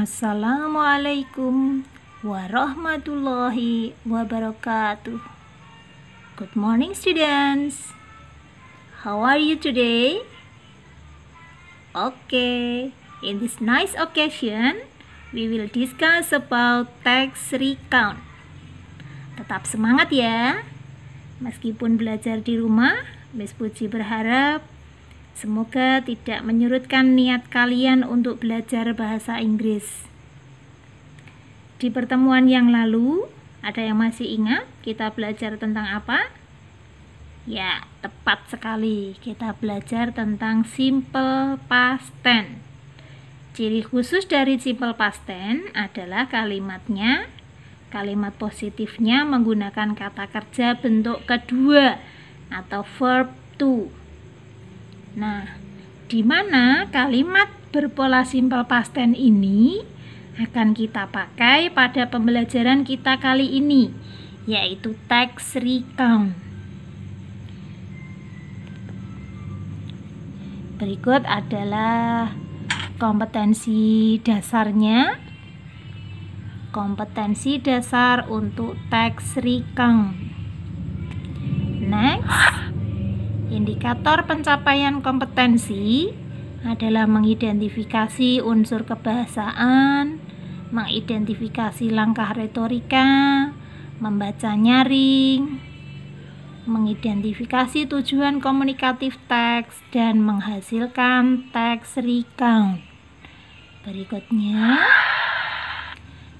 Assalamualaikum warahmatullahi wabarakatuh. Good morning, students. How are you today? Okay, in this nice occasion, we will discuss about text recount. Tetap semangat ya. Meskipun belajar di rumah, Miss Puji berharap semoga tidak menyurutkan niat kalian untuk belajar bahasa Inggris. Di pertemuan yang lalu, ada yang masih ingat kita belajar tentang apa? Ya, tepat sekali. Kita belajar tentang simple past tense. Ciri khusus dari simple past tense adalah kalimatnya, kalimat positifnya menggunakan kata kerja bentuk kedua atau verb to. Nah, di mana kalimat berpola simple past tense ini akan kita pakai pada pembelajaran kita kali ini, yaitu text recount. Berikut adalah kompetensi dasarnya. Kompetensi dasar untuk text recount. Next, indikator pencapaian kompetensi adalah mengidentifikasi unsur kebahasaan, mengidentifikasi langkah retorika, membaca nyaring, mengidentifikasi tujuan komunikatif teks, dan menghasilkan text recount. Berikutnya,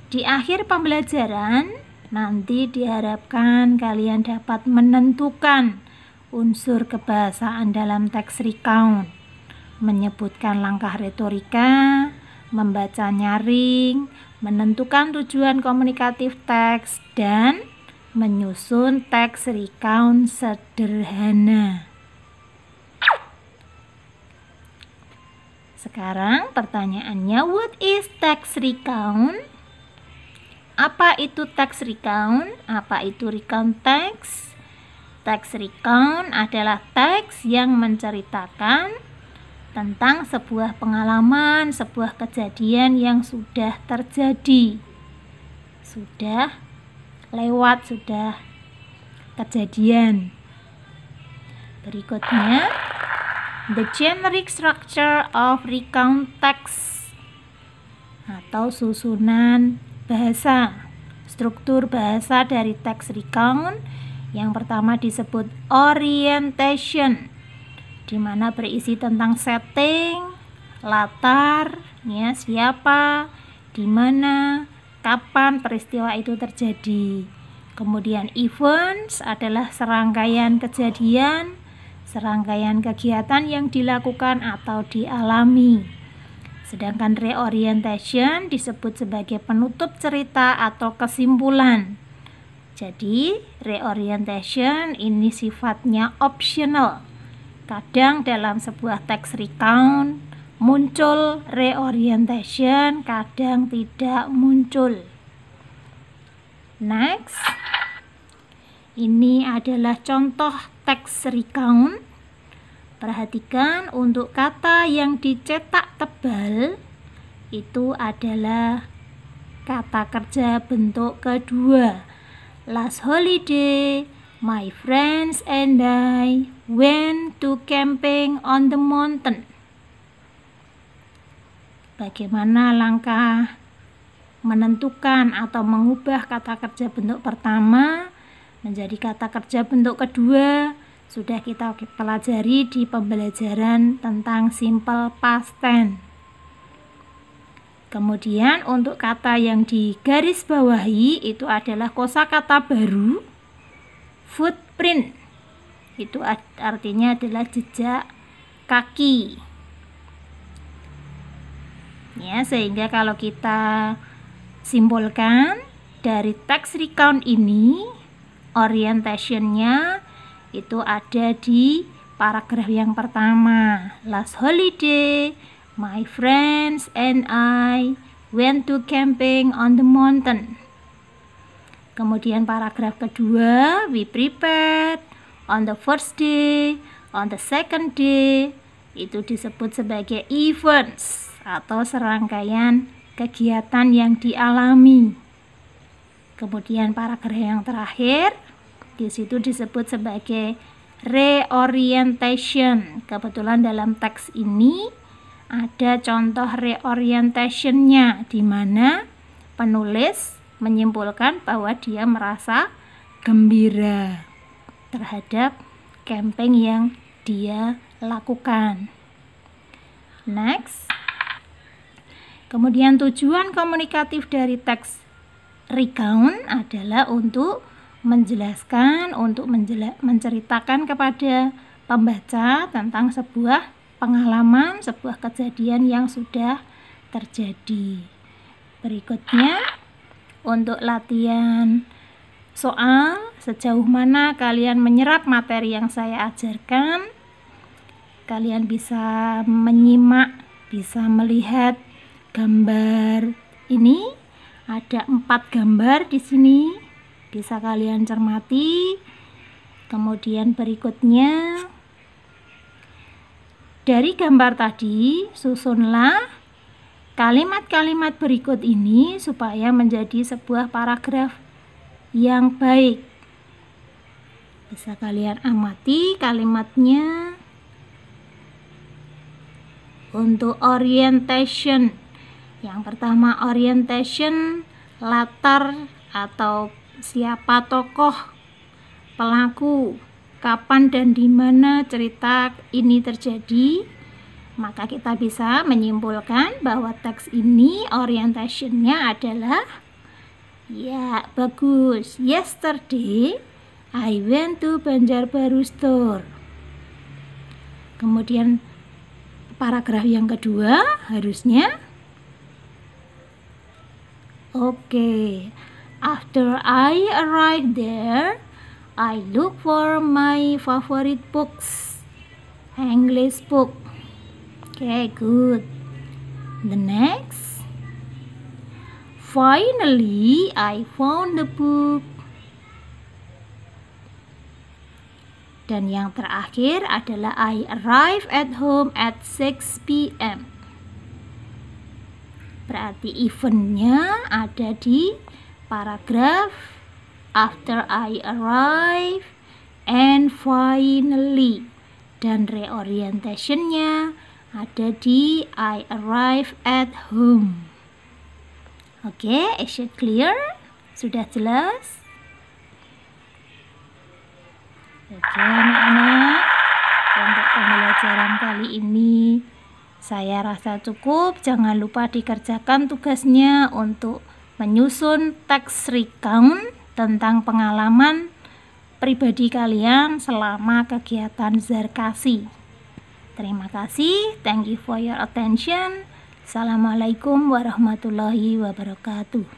di akhir pembelajaran nanti diharapkan kalian dapat menentukan unsur kebahasaan dalam text recount, menyebutkan langkah retorika, membaca nyaring, menentukan tujuan komunikatif teks, dan menyusun text recount sederhana. Sekarang pertanyaannya, what is text recount? Apa itu text recount? Apa itu recount text? Text recount adalah teks yang menceritakan tentang sebuah pengalaman, sebuah kejadian yang sudah terjadi, sudah lewat, sudah kejadian. Berikutnya, the generic structure of recount text atau susunan bahasa. Struktur bahasa dari text recount yang pertama disebut orientation, di mana berisi tentang setting, latar, ya, siapa, di mana, kapan peristiwa itu terjadi. Kemudian events adalah serangkaian kejadian, serangkaian kegiatan yang dilakukan atau dialami. Sedangkan reorientation disebut sebagai penutup cerita atau kesimpulan. Jadi, reorientation ini sifatnya optional. Kadang dalam sebuah text recount muncul reorientation, kadang tidak muncul. Next, ini adalah contoh text recount. Perhatikan untuk kata yang dicetak tebal itu adalah kata kerja bentuk kedua. Last holiday, my friends and I went to camping on the mountain. Bagaimana langkah menentukan atau mengubah kata kerja bentuk pertama menjadi kata kerja bentuk kedua sudah kita pelajari di pembelajaran tentang simple past tense. Kemudian untuk kata yang digarisbawahi itu adalah kosakata baru, footprint. Itu artinya adalah jejak kaki. Ya, sehingga kalau kita simpulkan dari text recount ini, orientationnya itu ada di paragraf yang pertama. Last holiday, my friends and I went to camping on the mountain. Kemudian paragraf kedua, we prepared on the first day, on the second day, itu disebut sebagai events atau serangkaian kegiatan yang dialami. Kemudian paragraf yang terakhir di situ disebut sebagai reorientation. Kebetulan dalam teks ini ada contoh reorientationnya, di mana penulis menyimpulkan bahwa dia merasa gembira terhadap camping yang dia lakukan. Next. Kemudian tujuan komunikatif dari teks recount adalah untuk menjelaskan, menceritakan kepada pembaca tentang sebuah pengalaman, sebuah kejadian yang sudah terjadi. Berikutnya, untuk latihan soal, sejauh mana kalian menyerap materi yang saya ajarkan, kalian bisa menyimak, bisa melihat gambar ini. Ada 4 gambar di sini, bisa kalian cermati. Kemudian berikutnya, dari gambar tadi susunlah kalimat-kalimat berikut ini supaya menjadi sebuah paragraf yang baik. Bisa kalian amati kalimatnya. Untuk orientation, yang pertama orientation, latar atau siapa tokoh, pelaku, kapan dan di mana cerita ini terjadi. Maka kita bisa menyimpulkan bahwa teks ini orientationnya adalah, ya bagus, yesterday I went to Banjarbaru store. Kemudian paragraf yang kedua harusnya, after I arrived there, I look for my favorite books, English book. Good. The next, finally I found the book. Dan yang terakhir adalah I arrived at home at 6 p.m. Berarti eventnya ada di paragraf after I arrive and finally, dan reorientationnya ada di I arrive at home. Is it clear? Sudah jelas? Anak-anak, untuk pembelajaran kali ini saya rasa cukup. Jangan lupa dikerjakan tugasnya untuk menyusun teks recount tentang pengalaman pribadi kalian selama kegiatan Zarkasi. Terima kasih. Thank you for your attention. Assalamualaikum warahmatullahi wabarakatuh.